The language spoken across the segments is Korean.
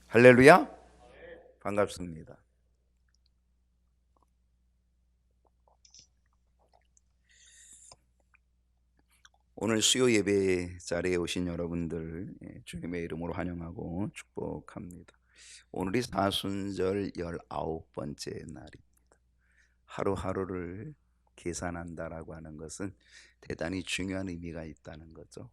할렐루야. 반갑습니다. 오늘 수요 예배 자리에 오신 여러분들 주님의 이름으로 환영하고 축복합니다. 오늘이 사순절 19번째 날입니다. 하루하루를 계산한다라고 하는 것은 대단히 중요한 의미가 있다는 거죠.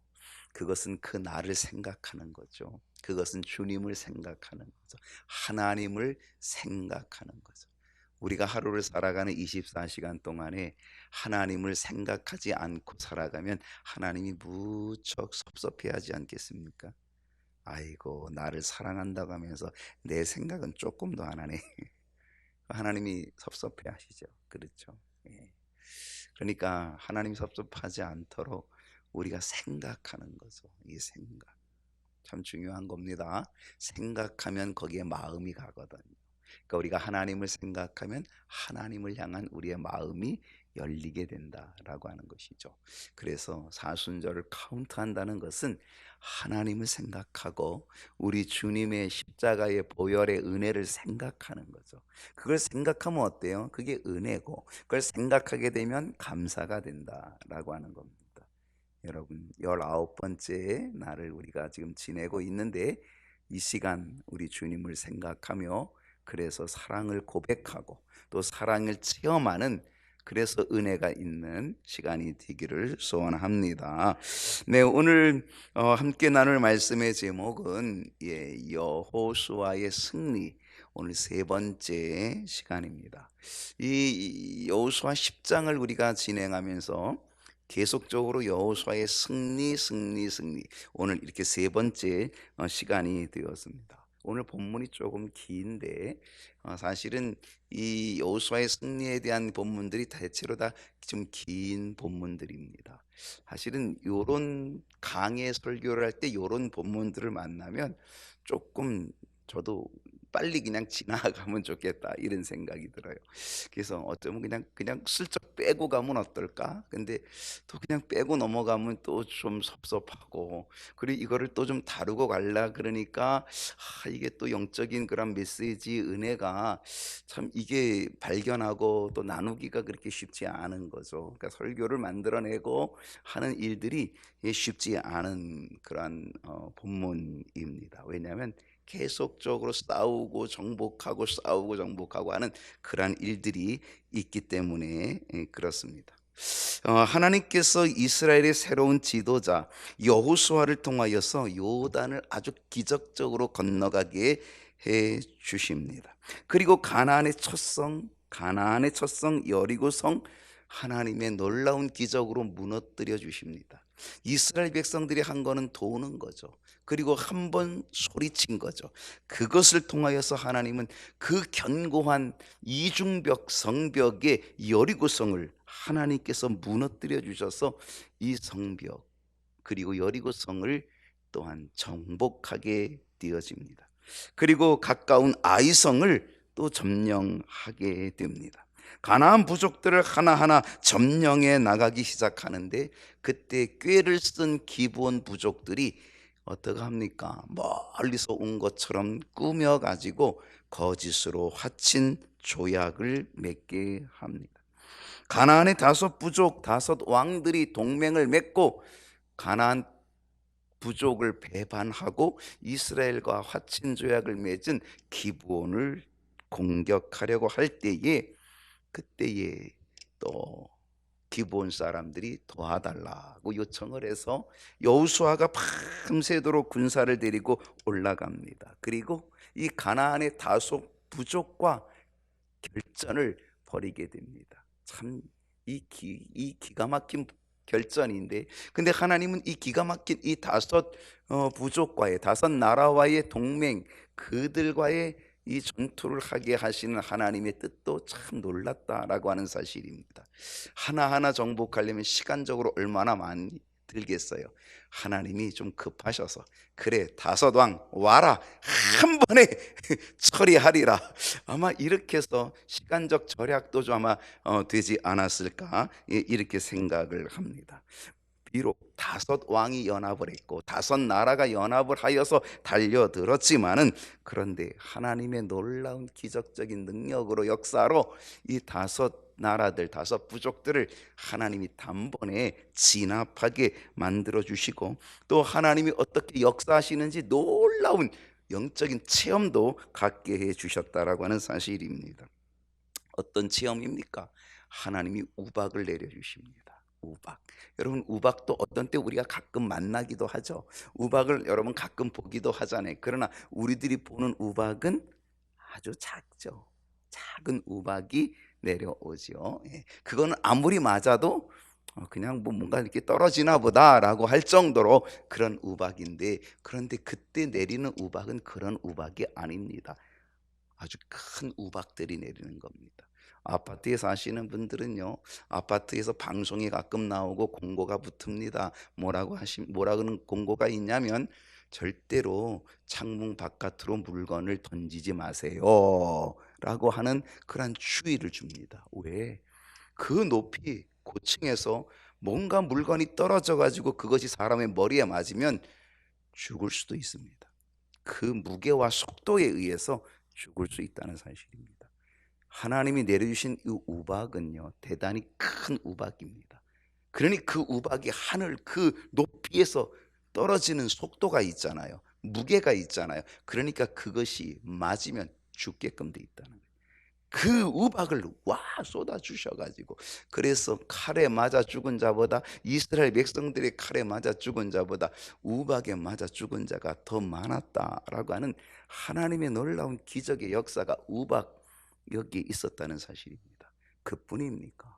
그것은 그 날을 생각하는 거죠. 그것은 주님을 생각하는 거죠. 하나님을 생각하는 거죠. 우리가 하루를 살아가는 24시간 동안에 하나님을 생각하지 않고 살아가면 하나님이 무척 섭섭해하지 않겠습니까? 아이고, 나를 사랑한다고 하면서 내 생각은 조금도 안 하네. 하나님이 섭섭해하시죠. 그렇죠. 예. 그러니까 하나님 섭섭하지 않도록 우리가 생각하는 거죠. 이 생각 참 중요한 겁니다. 생각하면 거기에 마음이 가거든요. 그러니까 우리가 하나님을 생각하면 하나님을 향한 우리의 마음이 열리게 된다라고 하는 것이죠. 그래서 사순절을 카운트한다는 것은 하나님을 생각하고 우리 주님의 십자가의 보혈의 은혜를 생각하는 거죠. 그걸 생각하면 어때요? 그게 은혜고 그걸 생각하게 되면 감사가 된다라고 하는 겁니다. 여러분, 19번째 날을 우리가 지금 지내고 있는데 이 시간 우리 주님을 생각하며 그래서 사랑을 고백하고 또 사랑을 체험하는 그래서 은혜가 있는 시간이 되기를 소원합니다. 네, 오늘 함께 나눌 말씀의 제목은 여호수아의 승리. 오늘 세 번째 시간입니다. 이 여호수아 10장을 우리가 진행하면서 계속적으로 여호수아의 승리 오늘 이렇게 세 번째 시간이 되었습니다. 오늘 본문이 조금 긴데 사실은 이 여호수아의 승리에 대한 본문들이 대체로 다 좀 긴 본문들입니다. 사실은 요런 강의 설교를 할 때 요런 본문들을 만나면 조금 저도 빨리 그냥 지나가면 좋겠다 이런 생각이 들어요. 그래서 어쩌면 그냥 슬쩍 빼고 가면 어떨까? 근데 또 그냥 빼고 넘어가면 또 좀 섭섭하고 그리고 이거를 또 좀 다루고 갈라 그러니까 이게 또 영적인 그런 메시지 은혜가 참 이게 발견하고 또 나누기가 그렇게 쉽지 않은 거죠. 그러니까 설교를 만들어내고 하는 일들이 쉽지 않은 그런 본문입니다. 왜냐하면 계속적으로 싸우고 정복하고 하는 그러한 일들이 있기 때문에 그렇습니다. 하나님께서 이스라엘의 새로운 지도자 여호수아를 통하여서 요단을 아주 기적적으로 건너가게 해 주십니다. 그리고 가나안의 첫 성 여리고성 하나님의 놀라운 기적으로 무너뜨려 주십니다. 이스라엘 백성들이 한 거는 도는 거죠. 그리고 한 번 소리친 거죠. 그것을 통하여서 하나님은 그 견고한 이중벽 성벽의 여리고성을 하나님께서 무너뜨려 주셔서 이 성벽 그리고 여리고성을 또한 정복하게 되어집니다. 그리고 가까운 아이성을 또 점령하게 됩니다. 가나안 부족들을 하나하나 점령해 나가기 시작하는데 그때 꾀를 쓴 기브온 부족들이 어떻게 합니까? 멀리서 온 것처럼 꾸며 가지고 거짓으로 화친 조약을 맺게 합니다. 가나안의 다섯 왕들이 동맹을 맺고 가나안 부족을 배반하고 이스라엘과 화친 조약을 맺은 기브온을 공격하려고 할 때에 그때에 또 기브온 사람들이 도와달라고 요청을 해서 여호수아가 밤새도록 군사를 데리고 올라갑니다. 그리고 이 가나안의 다소 부족과 결전을 벌이게 됩니다. 참 이 기가 막힌 결전인데 근데 하나님은 이 기가 막힌 이 다섯 부족과의 다섯 나라와의 동맹 그들과의 이 전투를 하게 하시는 하나님의 뜻도 참 놀랐다라고 하는 사실입니다. 하나하나 정복하려면 시간적으로 얼마나 많이 들겠어요. 하나님이 좀 급하셔서 그래 다섯 왕 와라 한 번에 처리하리라. 아마 이렇게 해서 시간적 절약도 좀 아마 되지 않았을까 이렇게 생각을 합니다. 비록 다섯 왕이 연합을 했고 다섯 나라가 연합을 하여서 달려들었지만은, 그런데 하나님의 놀라운 기적적인 능력으로 역사로 이 다섯 나라들, 다섯 부족들을 하나님이 단번에 진압하게 만들어 주시고, 또 하나님이 어떻게 역사하시는지 놀라운 영적인 체험도 갖게 해 주셨다라고 하는 사실입니다. 어떤 체험입니까? 하나님이 우박을 내려 주십니다. 우박. 여러분, 우박도 어떤 때 우리가 가끔 만나기도 하죠. 우박을 여러분 가끔 보기도 하잖아요. 그러나 우리들이 보는 우박은 아주 작죠. 작은 우박이 내려오죠. 예. 그거는 아무리 맞아도 그냥 뭐 뭔가 이렇게 떨어지나 보다라고 할 정도로 그런 우박인데, 그런데 그때 내리는 우박은 그런 우박이 아닙니다. 아주 큰 우박들이 내리는 겁니다. 아파트에 사시는 분들은요, 아파트에서 방송이 가끔 나오고 공고가 붙습니다. 뭐라고는 공고가 있냐면, 절대로 창문 바깥으로 물건을 던지지 마세요 라고 하는 그런 주의를 줍니다. 왜? 그 높이 고층에서 뭔가 물건이 떨어져 가지고 그것이 사람의 머리에 맞으면 죽을 수도 있습니다. 그 무게와 속도에 의해서 죽을 수 있다는 사실입니다. 하나님이 내려주신 이 우박은요, 대단히 큰 우박입니다. 그러니 그 우박이 하늘 그 높이에서 떨어지는 속도가 있잖아요. 무게가 있잖아요. 그러니까 그것이 맞으면 죽게끔 돼 있다는 거예요. 그 우박을 와 쏟아 주셔가지고, 그래서 칼에 맞아 죽은 자보다, 이스라엘 백성들의 칼에 맞아 죽은 자보다 우박에 맞아 죽은 자가 더 많았다라고 하는 하나님의 놀라운 기적의 역사가 우박 여기에 있었다는 사실입니다. 그뿐입니까?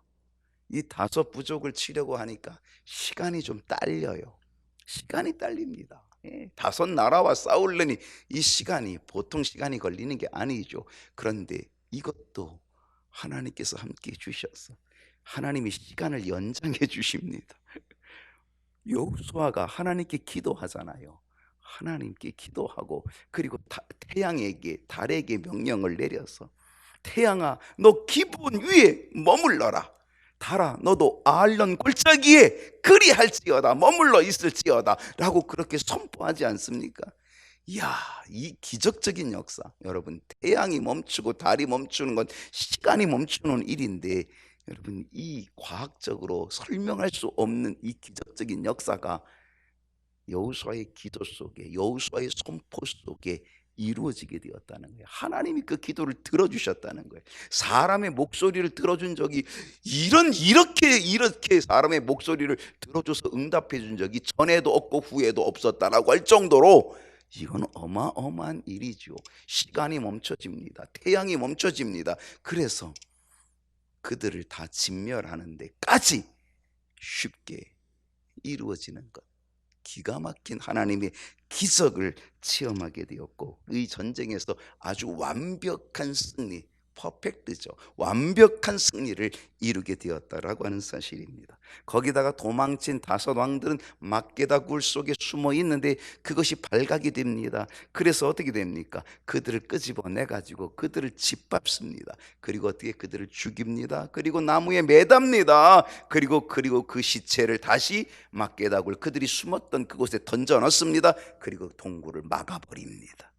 이 다섯 부족을 치려고 하니까 시간이 좀 딸려요. 시간이 딸립니다. 예, 다섯 나라와 싸우려니 이 시간이 보통 시간이 걸리는 게 아니죠. 그런데 이것도 하나님께서 함께 주셔서 하나님이 시간을 연장해 주십니다. 여호수아가 하나님께 기도하잖아요. 하나님께 기도하고, 그리고 태양에게, 달에게 명령을 내려서, 태양아 너 기브온 위에 머물러라, 달아 너도 아알론 골짜기에 그리할지어다, 머물러 있을지어다 라고 그렇게 선포하지 않습니까? 이야, 이 기적적인 역사, 여러분, 태양이 멈추고 달이 멈추는 건 시간이 멈추는 일인데, 여러분, 이 과학적으로 설명할 수 없는 이 기적적인 역사가 여호수아의 기도 속에, 여호수아의 선포 속에 이루어지게 되었다는 거예요. 하나님이 그 기도를 들어주셨다는 거예요. 사람의 목소리를 들어준 적이, 이렇게 사람의 목소리를 들어줘서 응답해 준 적이 전에도 없고 후에도 없었다라고 할 정도로, 이건 어마어마한 일이죠. 시간이 멈춰집니다. 태양이 멈춰집니다. 그래서 그들을 다 진멸하는 데까지 쉽게 이루어지는 것, 기가 막힌 하나님의 기적을 체험하게 되었고, 이 전쟁에서 아주 완벽한 승리, 퍼펙트죠. 완벽한 승리를 이루게 되었다라고 하는 사실입니다. 거기다가 도망친 다섯 왕들은 막게다 굴 속에 숨어 있는데 그것이 발각이 됩니다. 그래서 어떻게 됩니까? 그들을 끄집어내 가지고 그들을 짓밟습니다. 그리고 어떻게 그들을 죽입니다. 그리고 나무에 매답니다. 그리고 그 시체를 다시 막게다 굴, 그들이 숨었던 그곳에 던져 넣습니다. 그리고 동굴을 막아버립니다.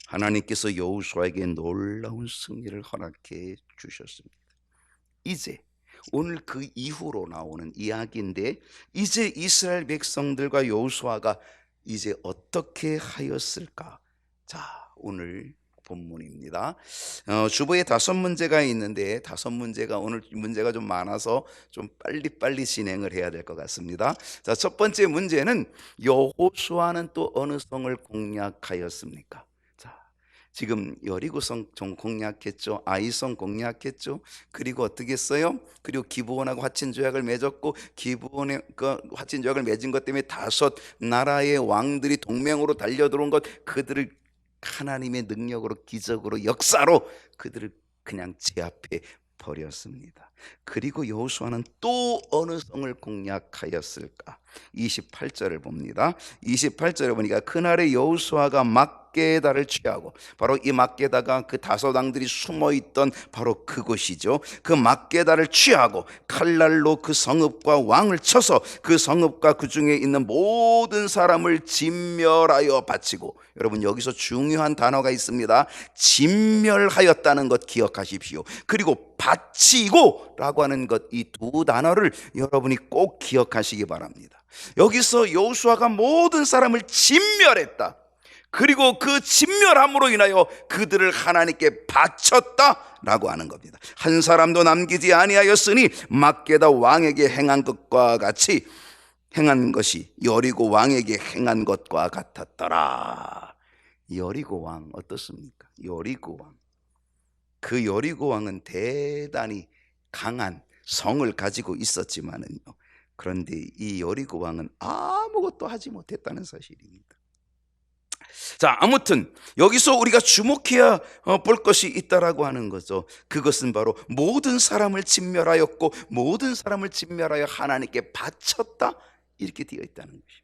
하나님께서 여호수아에게 놀라운 승리를 허락해 주셨습니다. 이제 오늘 그 이후로 나오는 이야기인데, 이제 이스라엘 백성들과 여호수아가 이제 어떻게 하였을까? 자, 오늘 본문입니다. 주보에 다섯 문제가 있는데, 다섯 문제가, 오늘 문제가 좀 많아서 좀 빨리빨리 진행을 해야 될 것 같습니다. 자, 첫 번째 문제는, 여호수아는 또 어느 성을 공략하였습니까? 지금 여리고성 공략했죠. 아이성 공략했죠. 그리고 어떻게 했어요? 그리고 기브온하고 화친 조약을 맺었고, 기브온의 그 화친 조약을 맺은 것 때문에 다섯 나라의 왕들이 동맹으로 달려들어온 것, 그들을 하나님의 능력으로, 기적으로, 역사로 그들을 그냥 제압해 버렸습니다. 그리고 여호수아는 또 어느 성을 공략하였을까? 28절을 봅니다. 28절에 보니까 그날에 여호수아가 막 막게다를 취하고, 바로 이 막게다가 그 다섯 왕들이 숨어있던 바로 그곳이죠. 그 막게다를 취하고 칼날로 그 성읍과 왕을 쳐서 그 성읍과 그 중에 있는 모든 사람을 진멸하여 바치고, 여러분 여기서 중요한 단어가 있습니다. 진멸하였다는 것 기억하십시오. 그리고 바치고 라고 하는 것, 이 두 단어를 여러분이 꼭 기억하시기 바랍니다. 여기서 여호수아가 모든 사람을 진멸했다. 그리고 그 진멸함으로 인하여 그들을 하나님께 바쳤다라고 하는 겁니다. 한 사람도 남기지 아니하였으니 막게다 왕에게 행한 것과 같이 행한 것이 여리고 왕에게 행한 것과 같았더라. 여리고 왕 어떻습니까? 여리고 왕, 그 여리고 왕은 대단히 강한 성을 가지고 있었지만은요, 그런데 이 여리고 왕은 아무것도 하지 못했다는 사실입니다. 자, 아무튼 여기서 우리가 주목해야 볼 것이 있다라고 하는 거죠. 그것은 바로 모든 사람을 진멸하였고 모든 사람을 진멸하여 하나님께 바쳤다, 이렇게 되어 있다는 것입니다.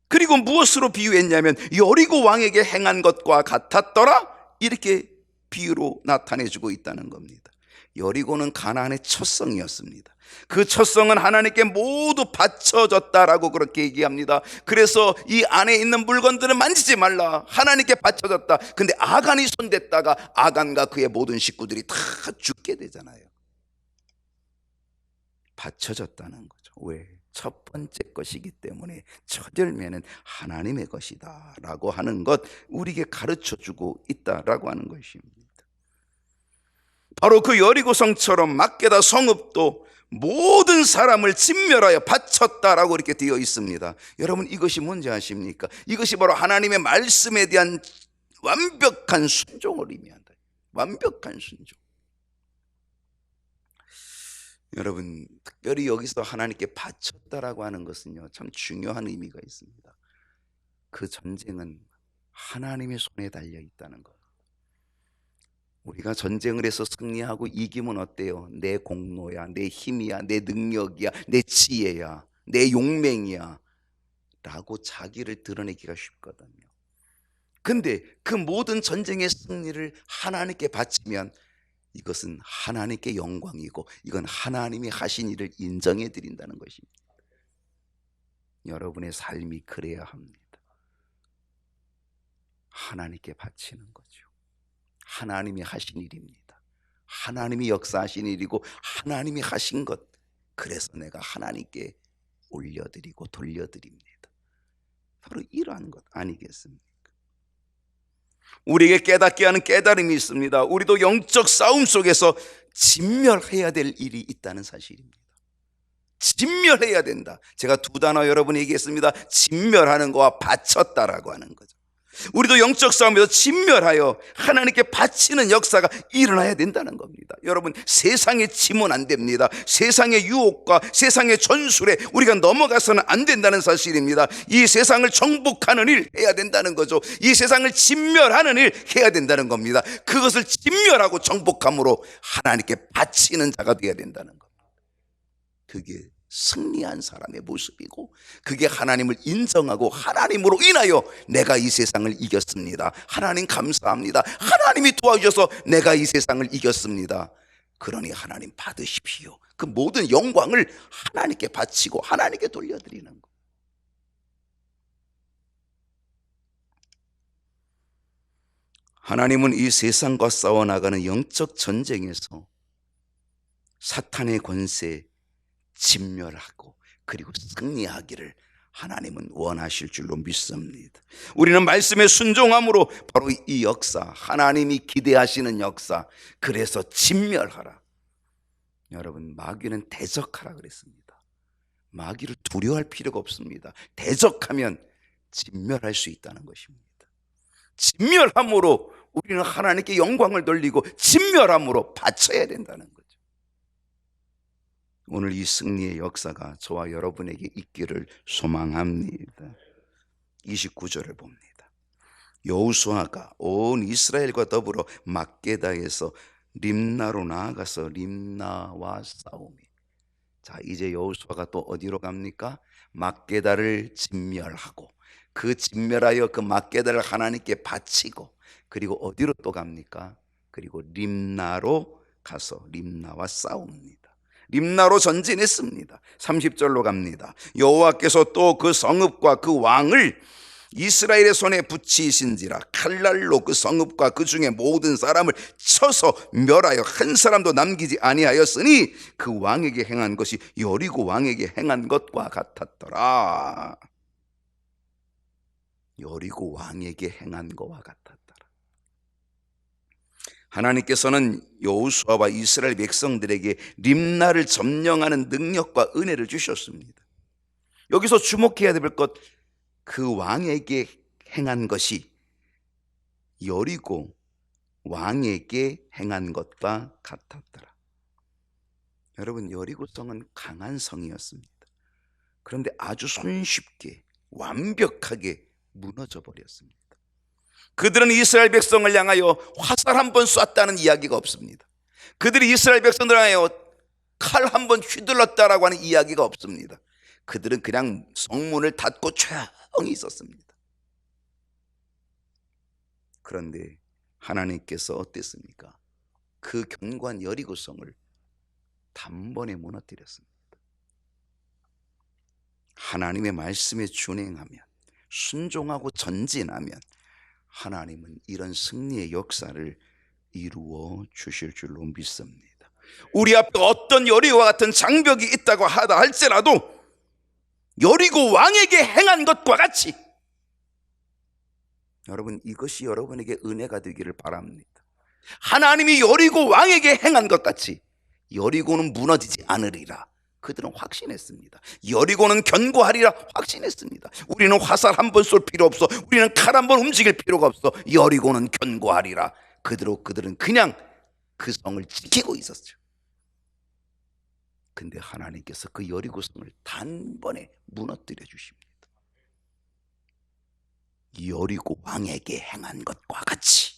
그리고 무엇으로 비유했냐면 여리고 왕에게 행한 것과 같았더라, 이렇게 비유로 나타내주고 있다는 겁니다. 여리고는 가나안의 첫성이었습니다. 그 첫성은 하나님께 모두 바쳐졌다라고 그렇게 얘기합니다. 그래서 이 안에 있는 물건들은 만지지 말라, 하나님께 바쳐졌다. 근데 아간이 손댔다가 아간과 그의 모든 식구들이 다 죽게 되잖아요. 바쳐졌다는 거죠. 왜? 첫 번째 것이기 때문에 첫 열매는 하나님의 것이다 라고 하는 것, 우리에게 가르쳐주고 있다라고 하는 것입니다. 바로 그 여리고성처럼 막게다 성읍도 모든 사람을 진멸하여 바쳤다라고 이렇게 되어 있습니다. 여러분 이것이 뭔지 아십니까? 이것이 바로 하나님의 말씀에 대한 완벽한 순종을 의미한다. 완벽한 순종. 여러분 특별히 여기서 하나님께 바쳤다라고 하는 것은요, 참 중요한 의미가 있습니다. 그 전쟁은 하나님의 손에 달려 있다는 것. 우리가 전쟁을 해서 승리하고 이기면 어때요? 내 공로야, 내 힘이야, 내 능력이야, 내 지혜야, 내 용맹이야 라고 자기를 드러내기가 쉽거든요. 근데 그 모든 전쟁의 승리를 하나님께 바치면 이것은 하나님께 영광이고 이건 하나님이 하신 일을 인정해 드린다는 것입니다. 여러분의 삶이 그래야 합니다. 하나님께 바치는 거죠. 하나님이 하신 일입니다. 하나님이 역사하신 일이고 하나님이 하신 것, 그래서 내가 하나님께 올려드리고 돌려드립니다. 바로 이러한 것 아니겠습니까? 우리에게 깨닫게 하는 깨달음이 있습니다. 우리도 영적 싸움 속에서 진멸해야 될 일이 있다는 사실입니다. 진멸해야 된다. 제가 두 단어 여러분에게 얘기했습니다. 진멸하는 거와 바쳤다라고 하는 거죠. 우리도 영적 싸움에서 진멸하여 하나님께 바치는 역사가 일어나야 된다는 겁니다. 여러분 세상에 치면 안 됩니다. 세상의 유혹과 세상의 전술에 우리가 넘어가서는 안 된다는 사실입니다. 이 세상을 정복하는 일 해야 된다는 거죠. 이 세상을 진멸하는 일 해야 된다는 겁니다. 그것을 진멸하고 정복함으로 하나님께 바치는 자가 되어야 된다는 겁니다. 그게 승리한 사람의 모습이고 그게 하나님을 인정하고 하나님으로 인하여 내가 이 세상을 이겼습니다. 하나님 감사합니다. 하나님이 도와주셔서 내가 이 세상을 이겼습니다. 그러니 하나님 받으십시오. 그 모든 영광을 하나님께 바치고 하나님께 돌려드리는 것. 하나님은 이 세상과 싸워나가는 영적 전쟁에서 사탄의 권세 진멸하고 그리고 승리하기를 하나님은 원하실 줄로 믿습니다. 우리는 말씀에 순종함으로 바로 이 역사, 하나님이 기대하시는 역사, 그래서 진멸하라. 여러분 마귀는 대적하라 그랬습니다. 마귀를 두려워할 필요가 없습니다. 대적하면 진멸할 수 있다는 것입니다. 진멸함으로 우리는 하나님께 영광을 돌리고 진멸함으로 바쳐야 된다는 거죠. 오늘 이 승리의 역사가 저와 여러분에게 있기를 소망합니다. 29절을 봅니다. 여호수아가 온 이스라엘과 더불어 막게다에서 림나로 나아가서 림나와 싸우며. 자, 이제 여호수아가 또 어디로 갑니까? 막게다를 진멸하고 그 진멸하여 그 막게다를 하나님께 바치고, 그리고 어디로 또 갑니까? 그리고 림나로 가서 림나와 싸웁니다. 림나로 전진했습니다. 30절로 갑니다. 여호와께서 또 그 성읍과 그 왕을 이스라엘의 손에 붙이신지라. 칼날로 그 성읍과 그 중에 모든 사람을 쳐서 멸하여 한 사람도 남기지 아니하였으니 그 왕에게 행한 것이 여리고 왕에게 행한 것과 같았더라. 여리고 왕에게 행한 것과 같았더라. 하나님께서는 여호수아와 이스라엘 백성들에게 림나를 점령하는 능력과 은혜를 주셨습니다. 여기서 주목해야 될 것, 그 왕에게 행한 것이 여리고 왕에게 행한 것과 같았더라. 여러분, 여리고성은 강한 성이었습니다. 그런데 아주 손쉽게 완벽하게 무너져 버렸습니다. 그들은 이스라엘 백성을 향하여 화살 한 번 쐈다는 이야기가 없습니다. 그들이 이스라엘 백성들을 향하여 칼 한 번 휘둘렀다라고 하는 이야기가 없습니다. 그들은 그냥 성문을 닫고 조용히 있었습니다. 그런데 하나님께서 어땠습니까? 그 견고한 여리고성을 단번에 무너뜨렸습니다. 하나님의 말씀에 준행하면, 순종하고 전진하면 하나님은 이런 승리의 역사를 이루어 주실 줄로 믿습니다. 우리 앞에 어떤 여리고와 같은 장벽이 있다고 하다 할지라도 여리고 왕에게 행한 것과 같이, 여러분, 이것이 여러분에게 은혜가 되기를 바랍니다. 하나님이 여리고 왕에게 행한 것 같이 여리고는 무너지지 않으리라. 그들은 확신했습니다. 여리고는 견고하리라 확신했습니다. 우리는 화살 한 번 쏠 필요 없어. 우리는 칼 한 번 움직일 필요가 없어. 여리고는 견고하리라. 그들은 그냥 그 성을 지키고 있었죠. 근데 하나님께서 그 여리고성을 단번에 무너뜨려 주십니다. 여리고 왕에게 행한 것과 같이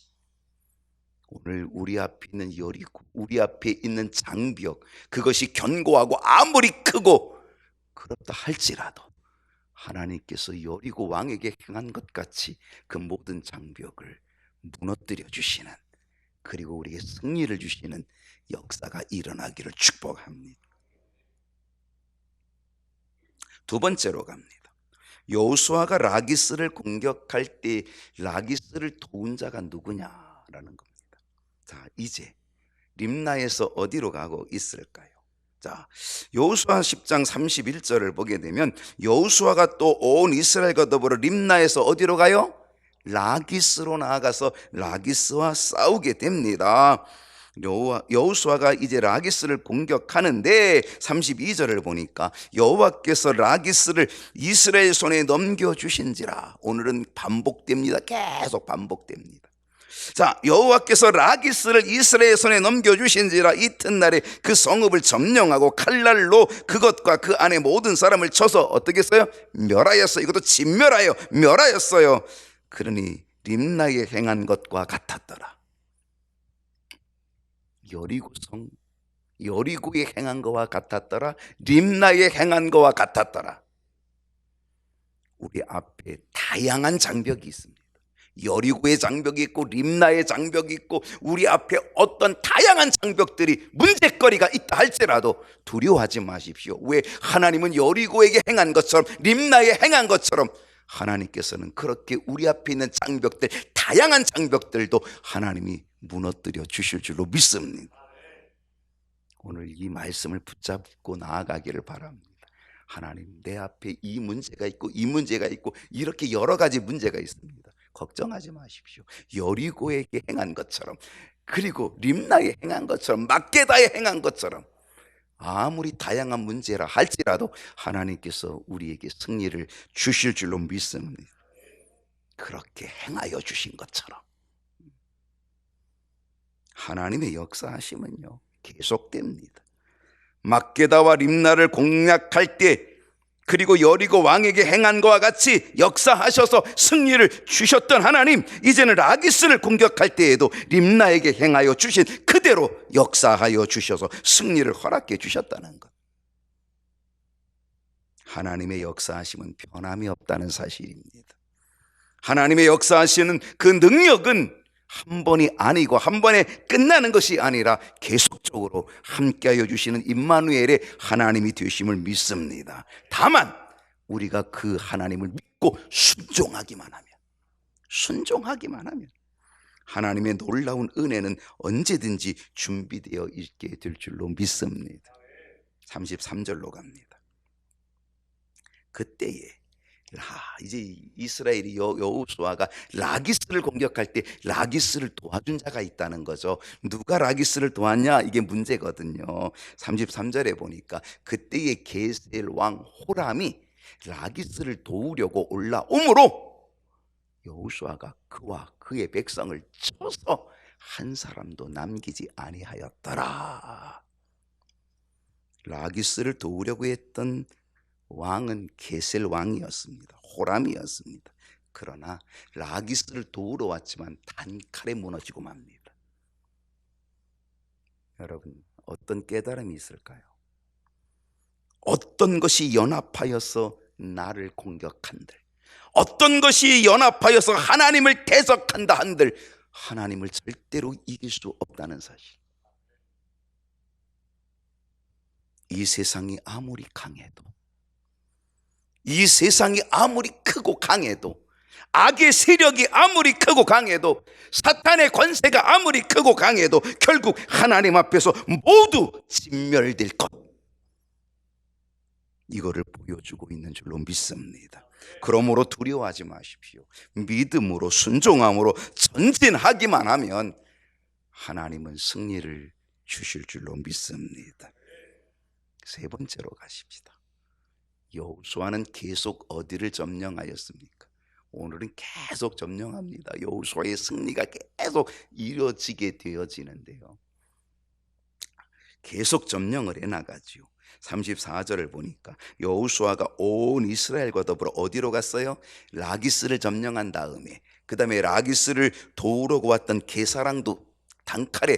오늘 우리 앞에 있는 여리고, 우리 앞에 있는 장벽, 그것이 견고하고 아무리 크고 그렇다 할지라도 하나님께서 여리고 왕에게 행한 것 같이 그 모든 장벽을 무너뜨려 주시는, 그리고 우리에게 승리를 주시는 역사가 일어나기를 축복합니다. 두 번째로 갑니다. 여호수아가 라기스를 공격할 때 라기스를 도운 자가 누구냐라는 겁니다. 자, 이제 림나에서 어디로 가고 있을까요? 자, 여호수아 10장 31절을 보게 되면 여호수아가 또 온 이스라엘과 더불어 림나에서 어디로 가요? 라기스로 나아가서 라기스와 싸우게 됩니다. 여호수아가 이제 라기스를 공격하는데 32절을 보니까 여호와께서 라기스를 이스라엘 손에 넘겨주신지라. 오늘은 반복됩니다. 계속 반복됩니다. 자, 여호와께서 라기스를 이스라엘 손에 넘겨주신지라. 이튿날에 그 성읍을 점령하고 칼날로 그것과 그 안에 모든 사람을 쳐서 어떻게 했어요? 멸하였어요. 이것도 진멸하여 멸하였어요. 그러니 림나에 행한 것과 같았더라. 여리고성, 여리고에 행한 것과 같았더라. 림나에 행한 것과 같았더라. 우리 앞에 다양한 장벽이 있습니다. 여리고의 장벽이 있고 림나의 장벽이 있고 우리 앞에 어떤 다양한 장벽들이, 문제거리가 있다 할지라도 두려워하지 마십시오. 왜? 하나님은 여리고에게 행한 것처럼, 림나에 행한 것처럼 하나님께서는 그렇게 우리 앞에 있는 장벽들, 다양한 장벽들도 하나님이 무너뜨려 주실 줄로 믿습니다. 오늘 이 말씀을 붙잡고 나아가기를 바랍니다. 하나님, 내 앞에 이 문제가 있고 이 문제가 있고 이렇게 여러 가지 문제가 있습니다. 걱정하지 마십시오. 여리고에게 행한 것처럼, 그리고 림나에 행한 것처럼, 막게다에 행한 것처럼 아무리 다양한 문제라 할지라도 하나님께서 우리에게 승리를 주실 줄로 믿습니다. 그렇게 행하여 주신 것처럼 하나님의 역사하심은요 계속됩니다. 막게다와 림나를 공략할 때, 그리고 여리고 왕에게 행한 것과 같이 역사하셔서 승리를 주셨던 하나님, 이제는 라기스를 공격할 때에도 림나에게 행하여 주신 그대로 역사하여 주셔서 승리를 허락해 주셨다는 것. 하나님의 역사하심은 변함이 없다는 사실입니다. 하나님의 역사하시는 그 능력은 한 번이 아니고 한 번에 끝나는 것이 아니라 계속적으로 함께하여 주시는 임마누엘의 하나님이 되심을 믿습니다. 다만 우리가 그 하나님을 믿고 순종하기만 하면 하나님의 놀라운 은혜는 언제든지 준비되어 있게 될 줄로 믿습니다. 33절로 갑니다. 그때에 이제 이스라엘이 여호수아가 라기스를 공격할 때 라기스를 도와준 자가 있다는 거죠. 누가 라기스를 도왔냐? 이게 문제거든요. 33절에 보니까 그때의 게셀 왕 호람이 라기스를 도우려고 올라오므로 여호수아가 그와 그의 백성을 쳐서 한 사람도 남기지 아니하였더라. 라기스를 도우려고 했던 왕은 게셀 왕이었습니다. 호람이었습니다. 그러나 라기스를 도우러 왔지만 단칼에 무너지고 맙니다. 여러분, 어떤 깨달음이 있을까요? 어떤 것이 연합하여서 나를 공격한들, 어떤 것이 연합하여서 하나님을 대적한다 한들 하나님을 절대로 이길 수 없다는 사실. 이 세상이 아무리 강해도, 이 세상이 아무리 크고 강해도, 악의 세력이 아무리 크고 강해도, 사탄의 권세가 아무리 크고 강해도 결국 하나님 앞에서 모두 진멸될 것, 이거를 보여주고 있는 줄로 믿습니다. 그러므로 두려워하지 마십시오. 믿음으로 순종함으로 전진하기만 하면 하나님은 승리를 주실 줄로 믿습니다. 세 번째로 가십시다. 여호수아는 계속 어디를 점령하였습니까? 오늘은 계속 점령합니다. 여호수아의 승리가 계속 이루어지게 되어지는데요, 계속 점령을 해나가지요. 34절을 보니까 여호수아가 온 이스라엘과 더불어 어디로 갔어요? 라기스를 점령한 다음에 그 다음에 라기스를 도우러 왔던 게사랑도 단칼에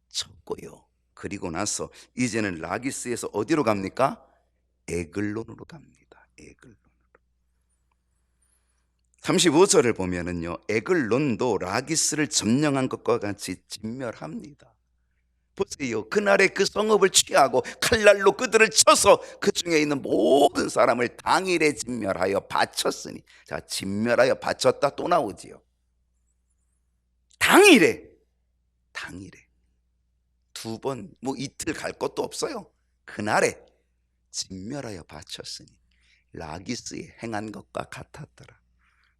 쳤고요. 그리고 나서 이제는 라기스에서 어디로 갑니까? 에글론으로 갑니다. 에글론으로. 35절을 보면은요, 에글론도 라기스를 점령한 것과 같이 진멸합니다. 보세요. 그날에 그 성읍을 취하고 칼날로 그들을 쳐서 그 중에 있는 모든 사람을 당일에 진멸하여 바쳤으니, 자, 진멸하여 바쳤다 또 나오지요. 당일에 두 번, 뭐 이틀 갈 것도 없어요. 그날에 진멸하여 바쳤으니 라기스에 행한 것과 같았더라.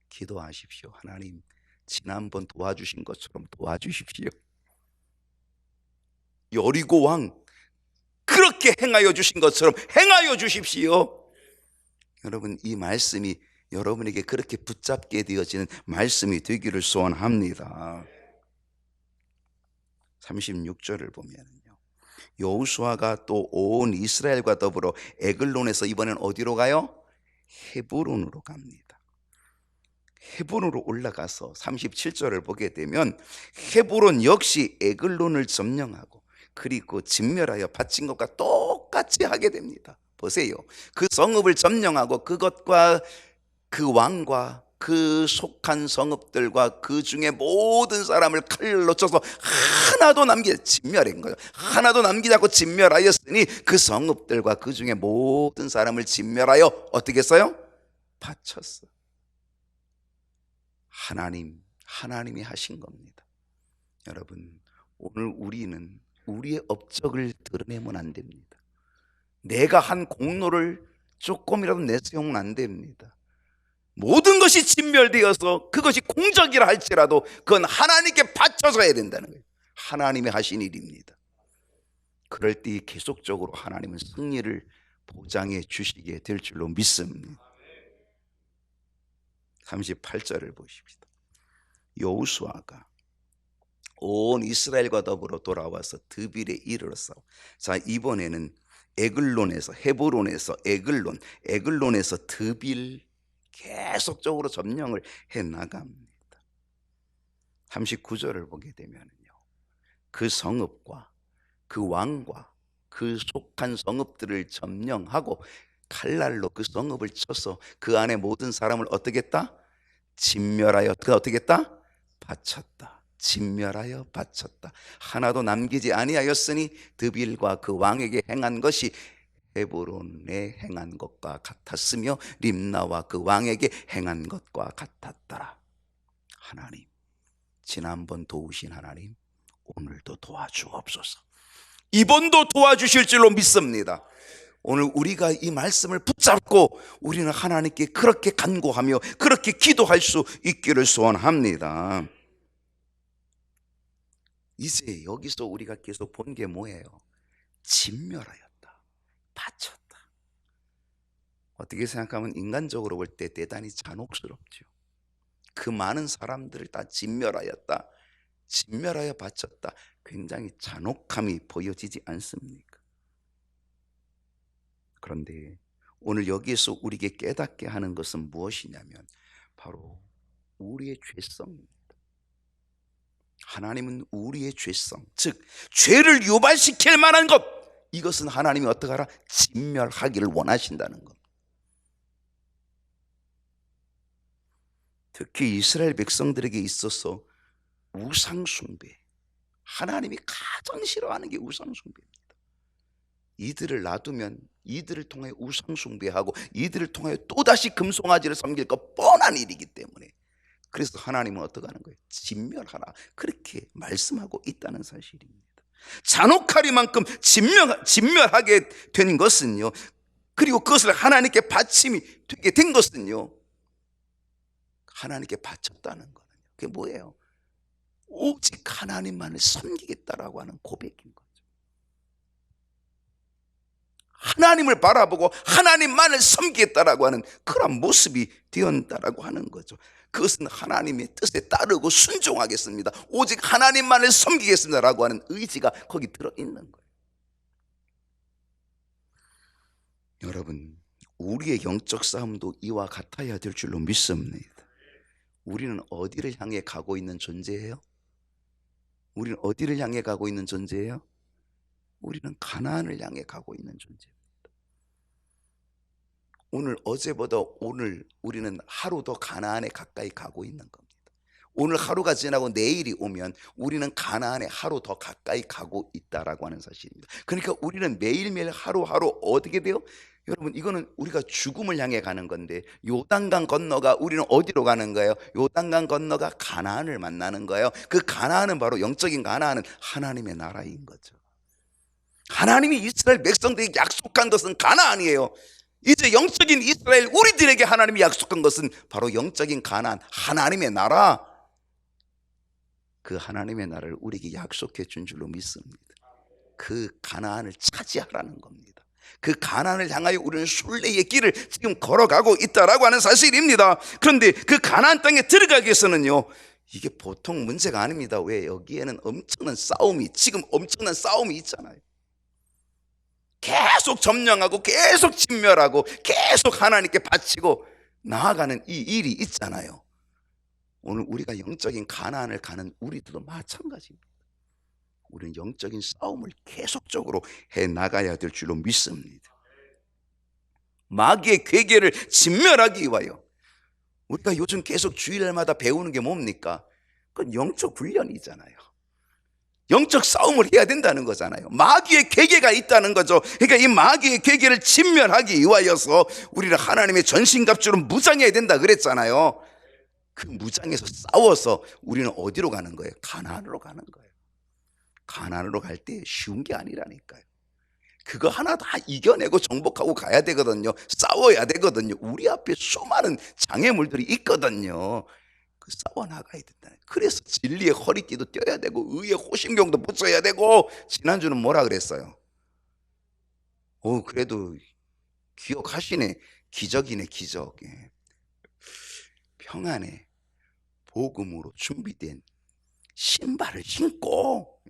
기도하십시오. 하나님, 지난번 도와주신 것처럼 도와주십시오. 여리고 왕 그렇게 행하여 주신 것처럼 행하여 주십시오. 여러분, 이 말씀이 여러분에게 그렇게 붙잡게 되어지는 말씀이 되기를 소원합니다. 36절을 보면요, 여호수아가 또 온 이스라엘과 더불어 에글론에서 이번엔 어디로 가요? 헤브론으로 갑니다. 헤브론으로 올라가서 37절을 보게 되면 헤브론 역시 에글론을 점령하고 그리고 진멸하여 바친 것과 똑같이 하게 됩니다. 보세요. 그 성읍을 점령하고 그것과 그 왕과 그 속한 성읍들과 그 중에 모든 사람을 칼로 쳐서 하나도 진멸한 거예요. 하나도 남기지 않고 진멸하였으니 그 성읍들과 그 중에 모든 사람을 진멸하여 어떻게 했어요? 바쳤어. 하나님이 하신 겁니다. 여러분, 오늘 우리는 우리의 업적을 드러내면 안 됩니다. 내가 한 공로를 조금이라도 내세우면 안 됩니다. 모든 것이 진멸되어서 그것이 공적이라 할지라도 그건 하나님께 바쳐서 해야 된다는 거예요. 하나님이 하신 일입니다. 그럴 때 계속적으로 하나님은 승리를 보장해 주시게 될 줄로 믿습니다. 38절을 보십시다. 여호수아가 온 이스라엘과 더불어 돌아와서 드빌에 이르렀어. 자, 이번에는 에글론에서, 헤브론에서 에글론에서 드빌 계속적으로 점령을 해 나갑니다. 39절을 보게 되면요, 그 성읍과 그 왕과 그 속한 성읍들을 점령하고 칼날로 그 성읍을 쳐서 그 안에 모든 사람을 어떻게 했다? 진멸하여 그 어떻게 했다? 바쳤다. 진멸하여 바쳤다. 하나도 남기지 아니하였으니 드빌과 그 왕에게 행한 것이 헤브론에 행한 것과 같았으며 림나와 그 왕에게 행한 것과 같았더라. 하나님, 지난번 도우신 하나님, 오늘도 도와주옵소서. 이번도 도와주실 줄로 믿습니다. 오늘 우리가 이 말씀을 붙잡고 우리는 하나님께 그렇게 간구하며 그렇게 기도할 수 있기를 소원합니다. 이제 여기서 우리가 계속 본 게 뭐예요? 진멸하였다, 바쳤다. 어떻게 생각하면 인간적으로 볼 때 대단히 잔혹스럽죠. 그 많은 사람들을 다 진멸하였다, 진멸하여 바쳤다. 굉장히 잔혹함이 보여지지 않습니까? 그런데 오늘 여기에서 우리에게 깨닫게 하는 것은 무엇이냐면 바로 우리의 죄성입니다. 하나님은 우리의 죄성, 즉 죄를 유발시킬 만한 것, 이것은 하나님이 어떻게 하라? 진멸하기를 원하신다는 것. 특히 이스라엘 백성들에게 있어서 우상숭배, 하나님이 가장 싫어하는 게 우상숭배입니다. 이들을 놔두면 이들을 통해 우상숭배하고 이들을 통해 또다시 금송아지를 섬길 것 뻔한 일이기 때문에, 그래서 하나님은 어떻게 하는 거예요? 진멸하라, 그렇게 말씀하고 있다는 사실입니다. 잔혹하리만큼 진멸하게 된 것은요, 그리고 그것을 하나님께 바침이 되게 된 것은요, 하나님께 바쳤다는 거예요. 그게 뭐예요? 오직 하나님만을 섬기겠다라고 하는 고백인 거죠. 하나님을 바라보고 하나님만을 섬기겠다라고 하는 그런 모습이 되었다라고 하는 거죠. 그것은 하나님의 뜻에 따르고 순종하겠습니다, 오직 하나님만을 섬기겠습니다라고 하는 의지가 거기 들어있는 거예요. 여러분, 우리의 영적 싸움도 이와 같아야 될 줄로 믿습니다. 우리는 어디를 향해 가고 있는 존재예요? 우리는 어디를 향해 가고 있는 존재예요? 우리는 가나안을 향해 가고 있는 존재입니다. 오늘 어제보다 오늘 우리는 하루 더 가나안에 가까이 가고 있는 겁니다. 오늘 하루가 지나고 내일이 오면 우리는 가나안에 하루 더 가까이 가고 있다라고 하는 사실입니다. 그러니까 우리는 매일매일 하루하루 어떻게 돼요? 여러분, 이거는 우리가 죽음을 향해 가는 건데, 요단강 건너가 우리는 어디로 가는 거예요? 요단강 건너가 가나안을 만나는 거예요. 그 가나안은 바로 영적인 가나안은 하나님의 나라인 거죠. 하나님이 이스라엘 백성들에게 약속한 것은 가나안이에요. 이제 영적인 이스라엘 우리들에게 하나님이 약속한 것은 바로 영적인 가나안, 하나님의 나라. 그 하나님의 나라를 우리에게 약속해 준 줄로 믿습니다. 그 가나안을 차지하라는 겁니다. 그 가나안을 향하여 우리는 순례의 길을 지금 걸어가고 있다라고 하는 사실입니다. 그런데 그 가나안 땅에 들어가기 위해서는요, 이게 보통 문제가 아닙니다. 왜? 여기에는 엄청난 싸움이, 지금 엄청난 싸움이 있잖아요. 계속 점령하고 계속 진멸하고 계속 하나님께 바치고 나아가는 이 일이 있잖아요. 오늘 우리가 영적인 가나안을 가는 우리들도 마찬가지입니다. 우리는 영적인 싸움을 계속적으로 해나가야 될 줄로 믿습니다. 마귀의 괴계를 진멸하기 위하여 우리가 요즘 계속 주일날마다 배우는 게 뭡니까? 그건 영적 훈련이잖아요. 영적 싸움을 해야 된다는 거잖아요. 마귀의 괴계가 있다는 거죠. 그러니까 이 마귀의 괴계를 진멸하기 위하여서 우리는 하나님의 전신갑주로 무장해야 된다 그랬잖아요. 그 무장에서 싸워서 우리는 어디로 가는 거예요? 가나안으로 가는 거예요. 가나안으로 갈 때 쉬운 게 아니라니까요. 그거 하나 다 이겨내고 정복하고 가야 되거든요. 싸워야 되거든요. 우리 앞에 수많은 장애물들이 있거든요. 그 싸워 나가야 된다. 그래서 진리의 허리띠도 떼야 되고 의의 호심경도 붙여야 되고. 지난주는 뭐라 그랬어요? 그래도 기억하시네. 기적이네, 기적. 평안에 복음으로 준비된 신발을 신고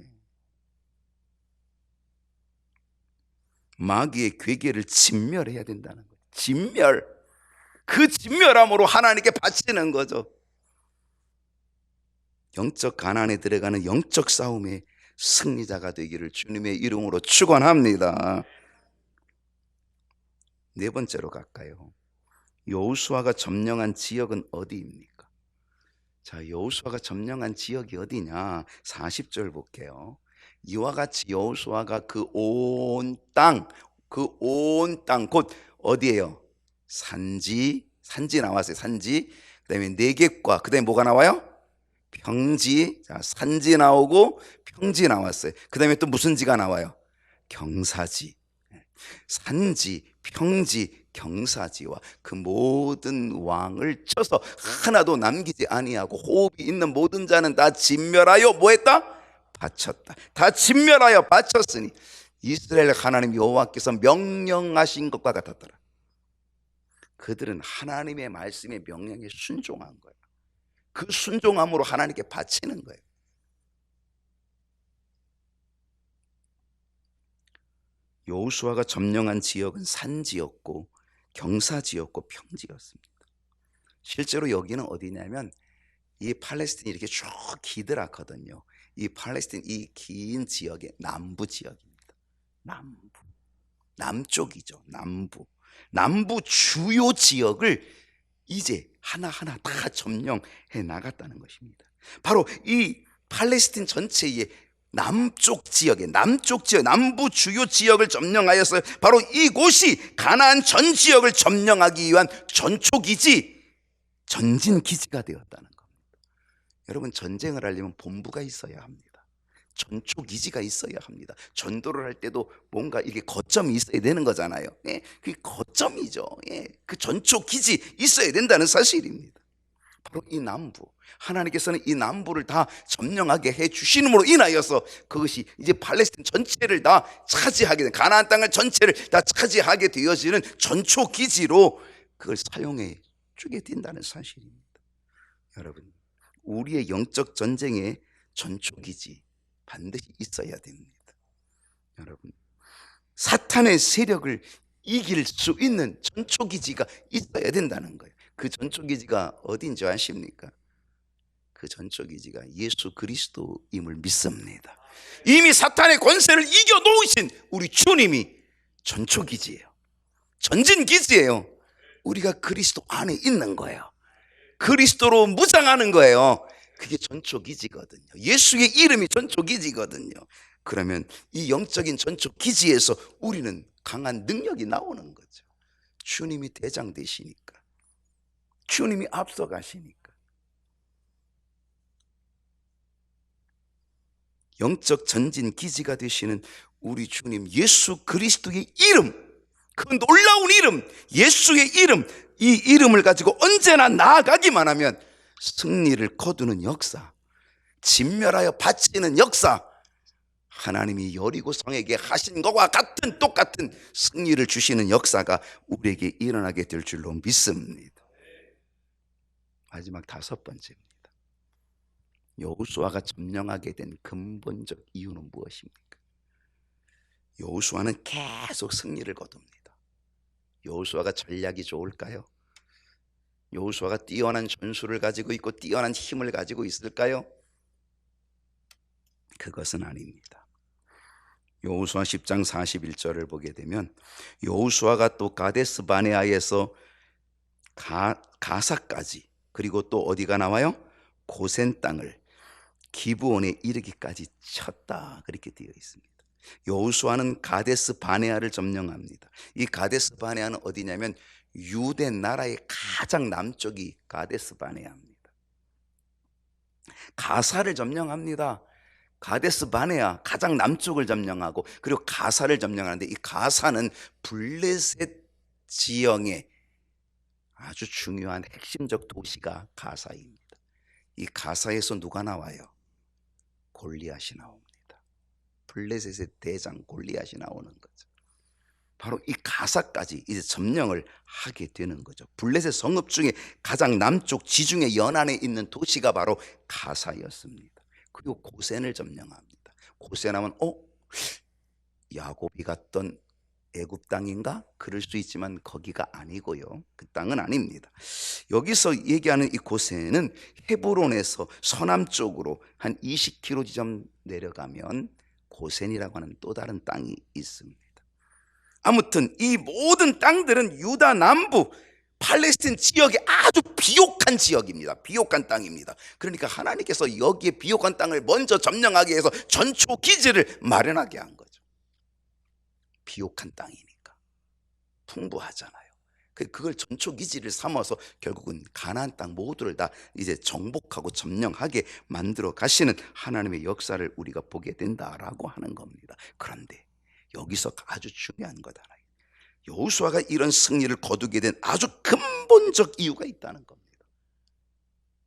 마귀의 괴계를 진멸해야 된다는 거예요. 진멸. 그 진멸함으로 하나님께 바치는 거죠. 영적 가난에 들어가는 영적 싸움의 승리자가 되기를 주님의 이름으로 축원합니다. 네 번째로 갈까요? 여호수아가 점령한 지역은 어디입니까? 자, 여호수아가 점령한 지역이 어디냐? 40절 볼게요. 이와 같이 여호수아가 그 온 땅, 곧 어디예요? 산지 나왔어요. 산지. 그다음에 내겝과, 그다음에 뭐가 나와요? 평지. 자, 산지 나오고 평지 나왔어요. 그다음에 또 무슨 지가 나와요? 경사지. 산지, 평지, 경사지와 그 모든 왕을 쳐서 하나도 남기지 아니하고 호흡이 있는 모든 자는 다 진멸하여 뭐했다? 바쳤다. 다 진멸하여 바쳤으니 이스라엘 하나님 여호와께서 명령하신 것과 같았더라. 그들은 하나님의 말씀의 명령에 순종한 거예요. 그 순종함으로 하나님께 바치는 거예요. 여호수아가 점령한 지역은 산지였고 경사지였고 평지였습니다. 실제로 여기는 어디냐면 이 팔레스틴이 이렇게 쭉 기드랗거든요. 이 팔레스틴 이 긴 지역의 남부 지역입니다. 남쪽이죠. 남부 주요 지역을 이제 하나하나 다 점령해 나갔다는 것입니다. 바로 이 팔레스틴 전체의 남쪽 지역, 남부 주요 지역을 점령하여서 바로 이곳이 가나안 전 지역을 점령하기 위한 전초기지, 전진기지가 되었다는 겁니다. 여러분, 전쟁을 하려면 본부가 있어야 합니다. 전초기지가 있어야 합니다. 전도를 할 때도 뭔가 이게 거점이 있어야 되는 거잖아요. 예, 그게 거점이죠. 예, 그 전초기지 있어야 된다는 사실입니다. 바로 이 남부, 하나님께서는 이 남부를 다 점령하게 해 주시므로 인하여서 그것이 이제 팔레스틴 전체를 다 차지하게 된, 가나안 땅을 전체를 다 차지하게 되어지는 전초기지로 그걸 사용해 주게 된다는 사실입니다. 여러분, 우리의 영적 전쟁에 전초기지 반드시 있어야 됩니다. 여러분, 사탄의 세력을 이길 수 있는 전초기지가 있어야 된다는 거예요. 그 전초기지가 어딘지 아십니까? 그 전초기지가 예수 그리스도임을 믿습니다. 이미 사탄의 권세를 이겨놓으신 우리 주님이 전초기지예요. 전진기지예요. 우리가 그리스도 안에 있는 거예요. 그리스도로 무장하는 거예요. 그게 전초기지거든요. 예수의 이름이 전초기지거든요. 그러면 이 영적인 전초기지에서 우리는 강한 능력이 나오는 거죠. 주님이 대장 되시니까, 주님이 앞서가시니까. 영적 전진 기지가 되시는 우리 주님 예수 그리스도의 이름, 그 놀라운 이름, 예수의 이름, 이 이름을 가지고 언제나 나아가기만 하면 승리를 거두는 역사, 진멸하여 바치는 역사, 하나님이 여리고성에게 하신 것과 같은 똑같은 승리를 주시는 역사가 우리에게 일어나게 될 줄로 믿습니다. 마지막 5번째입니다. 여호수아가 점령하게 된 근본적 이유는 무엇입니까? 여호수아는 계속 승리를 거둡니다. 여호수아가 전략이 좋을까요? 여호수아가 뛰어난 전술을 가지고 있고 뛰어난 힘을 가지고 있을까요? 그것은 아닙니다. 여호수아 10장 41절을 보게 되면 여호수아가 또 가데스 바네아에서 가사까지, 그리고 또 어디가 나와요? 고센 땅을 기브온에 이르기까지 쳤다, 그렇게 되어 있습니다. 여호수아는 가데스 바네아를 점령합니다. 이 가데스 바네아는 어디냐면 유대 나라의 가장 남쪽이 가데스 바네아입니다. 가사를 점령합니다. 가데스 바네아 가장 남쪽을 점령하고 그리고 가사를 점령하는데, 이 가사는 블레셋 지형의 아주 중요한 핵심적 도시가 가사입니다. 이 가사에서 누가 나와요? 골리앗이 나옵니다. 블레셋의 대장 골리앗이 나오는 거죠. 바로 이 가사까지 이제 점령을 하게 되는 거죠. 블레셋 성읍 중에 가장 남쪽 지중해 연안에 있는 도시가 바로 가사였습니다. 그리고 고센을 점령합니다. 고센 하면 야곱이 갔던 애굽 땅인가? 그럴 수 있지만 거기가 아니고요. 그 땅은 아닙니다. 여기서 얘기하는 이 고센은 헤브론에서 서남쪽으로 한 20km 지점 내려가면 고센이라고 하는 또 다른 땅이 있습니다. 아무튼 이 모든 땅들은 유다 남부 팔레스틴 지역이 아주 비옥한 지역입니다. 비옥한 땅입니다. 그러니까 하나님께서 여기에 비옥한 땅을 먼저 점령하기 위해서 전초 기지를 마련하게 한 거죠. 비옥한 땅이니까 풍부하잖아요. 그걸 전초 기지를 삼아서 결국은 가나안 땅 모두를 다 이제 정복하고 점령하게 만들어 가시는 하나님의 역사를 우리가 보게 된다라고 하는 겁니다. 그런데 여기서 아주 중요한 것 하나, 여호수아가 이런 승리를 거두게 된 아주 근본적 이유가 있다는 겁니다.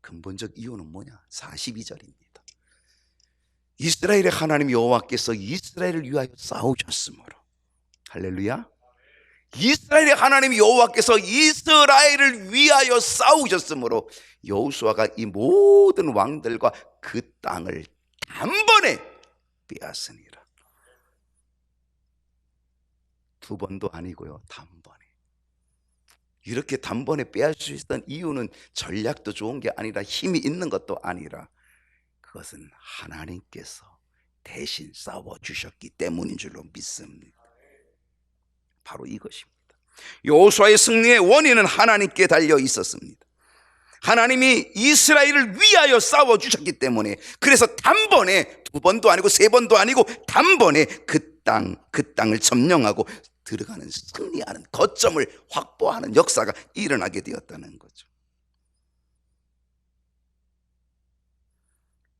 근본적 이유는 뭐냐? 42절입니다. 이스라엘의 하나님 여호와께서 이스라엘을 위하여 싸우셨으므로, 할렐루야, 이스라엘의 하나님 여호와께서 이스라엘을 위하여 싸우셨으므로 여호수아가 이 모든 왕들과 그 땅을 단번에 빼앗으니라. 두 번도 아니고요, 단번에. 이렇게 단번에 빼앗을 수 있었던 이유는 전략도 좋은 게 아니라 힘이 있는 것도 아니라 그것은 하나님께서 대신 싸워주셨기 때문인 줄로 믿습니다. 바로 이것입니다. 여호수아의 승리의 원인은 하나님께 달려 있었습니다. 하나님이 이스라엘을 위하여 싸워주셨기 때문에, 그래서 단번에, 두 번도 아니고 세 번도 아니고 단번에 그 땅을 점령하고 들어가는, 승리하는 거점을 확보하는 역사가 일어나게 되었다는 거죠.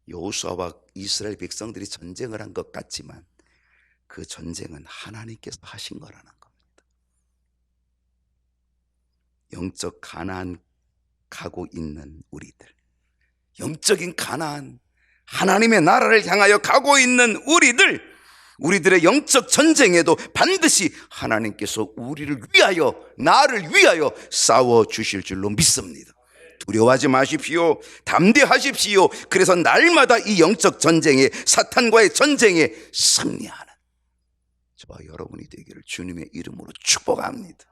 여호수아와 이스라엘 백성들이 전쟁을 한 것 같지만 그 전쟁은 하나님께서 하신 거라는 겁니다. 영적 가나안 가고 있는 우리들, 영적인 가나안, 하나님의 나라를 향하여 가고 있는 우리들의 영적 전쟁에도 반드시 하나님께서 우리를 위하여, 나를 위하여 싸워주실 줄로 믿습니다. 두려워하지 마십시오. 담대하십시오. 그래서 날마다 이 영적 전쟁에, 사탄과의 전쟁에 승리하는 저와 여러분이 되기를 주님의 이름으로 축복합니다.